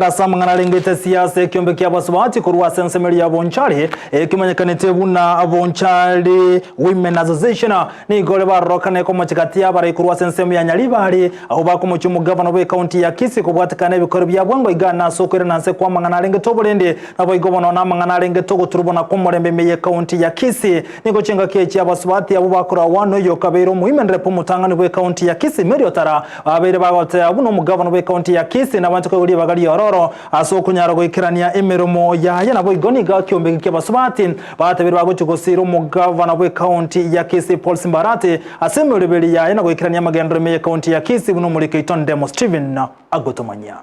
Rasa mang'anarengete siasa ekiombe kia basubati kurwa sensemeri ya Bonchari ekimanyekanite buna Bonchari Women Association ni gole barokane ko machikatia bare kurwa sensemu ya Nyalibari aho bakumuchumu Gavana we county ya Kisii kubwatikana ebikoro bya bwango igana sokere nanse kwa mang'anarengete obolende nabo igobona na mang'anarengete oguturubona ko murembe meye county ya Kisii niko chenga kechi abasubati abo bakora wano yo kabero Women Rep mutangani we county ya Kisii Meriotara abere bagote abuno mu Gavana we county ya Kisii nabantu ko bali bagali aso kunyara goikirania emeromo ya nabo igoni ga kiombe ke basubati batabiri bagochugosira mu Gavana we county ya Kisii Bonchari Arati asemulebeli ya nabo goikirania magendro me county ya Kisii buno muri Keiton Demo Steven agotomanya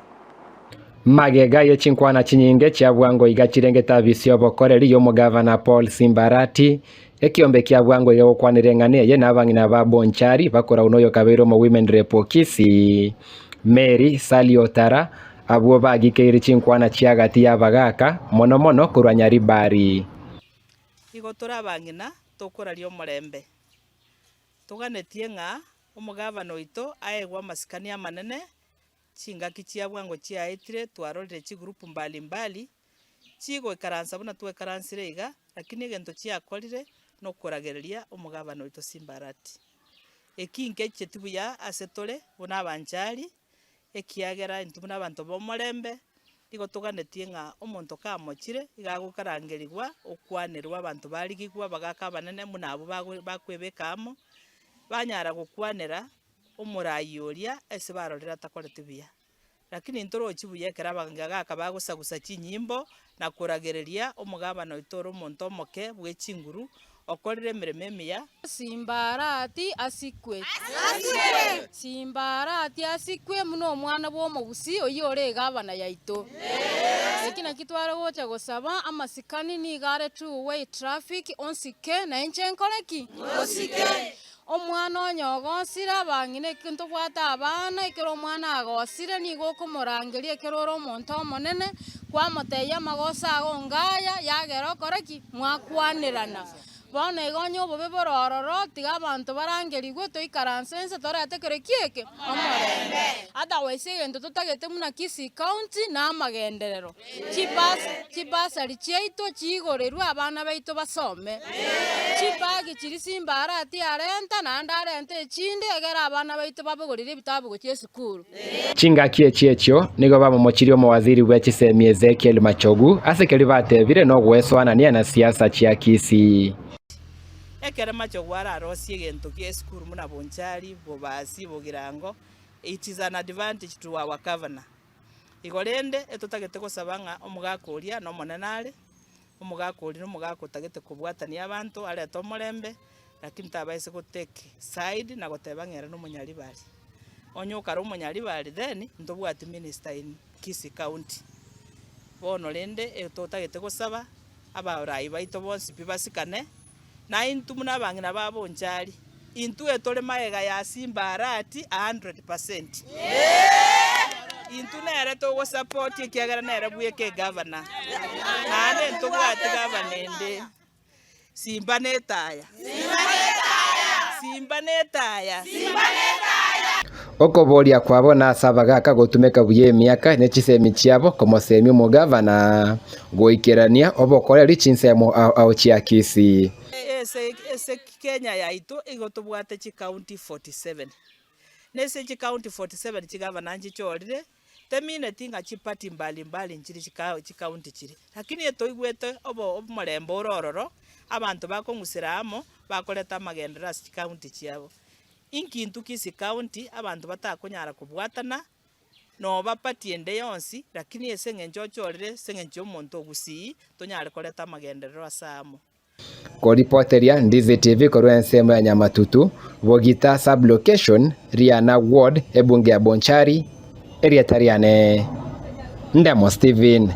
magega yechinkwana chinyinge cha bwango igachirengeta bisyo bokoreri yo mu Gavana Bonchari Arati ekiombe kia bwango igokwanirengane ye nabangina ba Bonchari bakora unoyo kabero mu Women Rep Kisii Mary Saliotara abo bagikeire chinkwana chiagati yabagaka mono kurwa Nyalibari igo turabangina tokora lyo murembe tuganetie nga umugavana oito aegwa masikania manene chingaki chia bwango chiaitire twarorire chi group mbali chigo ikaransa buna twekaransire iga lakini gento chiakorire no kuragereria umugavana oito Bonchari Arati ekinke chetibuya asetore buna Bonchari ekiagera intumuna abantu bomorembe igo tuganetie nga omonto kamochire igagukarangerigwa okwanerwa abantu barigigwa bagaka banene munabo bakwebekamo banyara gukwanera omurayi oria ese barorera takorete biya lakini ntoro chibuye kera bagaka bagusagusa chinyimbo na kuragereria omugabana oitoro omonto omoke bwe chinguru okorire mirememe ya Bonchari Arati asikwe Bonchari Arati asikwe muno omwana bwo Gusii oyore Gavana yaito ekina kitwara gocha gosaba amasikani ni gare two way traffic onsike na enchenkoreki onsike omwana onyogosira bangine kintu bwata abana ikero omwana agosire ni gokomorangeria keroro omonto omonene kwa moteya magosa agongaya yagero koreki mwakwanirana bona igonyo bobe borororo tiga abantu barangerigwe toikaransense toretekere kieke omorembe otherwise gento tutagete muna Kisii county na magenderero chibasari chiaito chigorerwa abana baito basome chibagi chiri Bonchari Arati arenta na ndarente chinde egera abana baito babogorire ebitabu gochie sukuru chingaki echiechio nigo bamomochirio mu waziri wa chisemi Ezekiel Machogu asekeli batebire no gweswana na siasa chia Kisii ekere Machogu ararosie gento kie sukuru muna Bonchari bobasi bogirango it is an advantage to our governor igorende etotagete gosabanga omugakoria no monenare omugakori no mugakotagete kubwatania abantu ale tomorembe lakini tabaise goteke side na gotebangera no Nyalibari onyoka ro Nyalibari then ndobwati minister in Kisii county bono rende etotagete gosaba abaorai baito bonsi bibasikane na intu muna bangina ba Bonchari intu etole maega ya Bonchari Arati 100% intu nere to go support ekiagera nere bweke governor nane to bwati governor ende Simba netaya okoboria kwabona sabagaka gotumeka buye miaka nechisemi chiabo komosemi mu Gavana goikerania obokoreri chinsemo au chia Kisii ese Kenya yaito igotobwate chi county 47 nese chi county 47 chigavana nchichorire temine tinga chipati mbali nchiri chi county chiri lakini eto igwete obo omorembo orororo abantu bakongusiramo bakoleta magendera chi county chiabo inkintu Kisii county abantu batakonyara kubwatana no bapatiende yonsi lakini ese ngenchochorire sengencho omonto Gusii tonyare koleta magendera asamo Koripoteria Ndizi TV korwa ensemo ya Nyamatutu Bogita sublocation Riana Ward ebunge ya Bonchari area tariane Ndemo Steven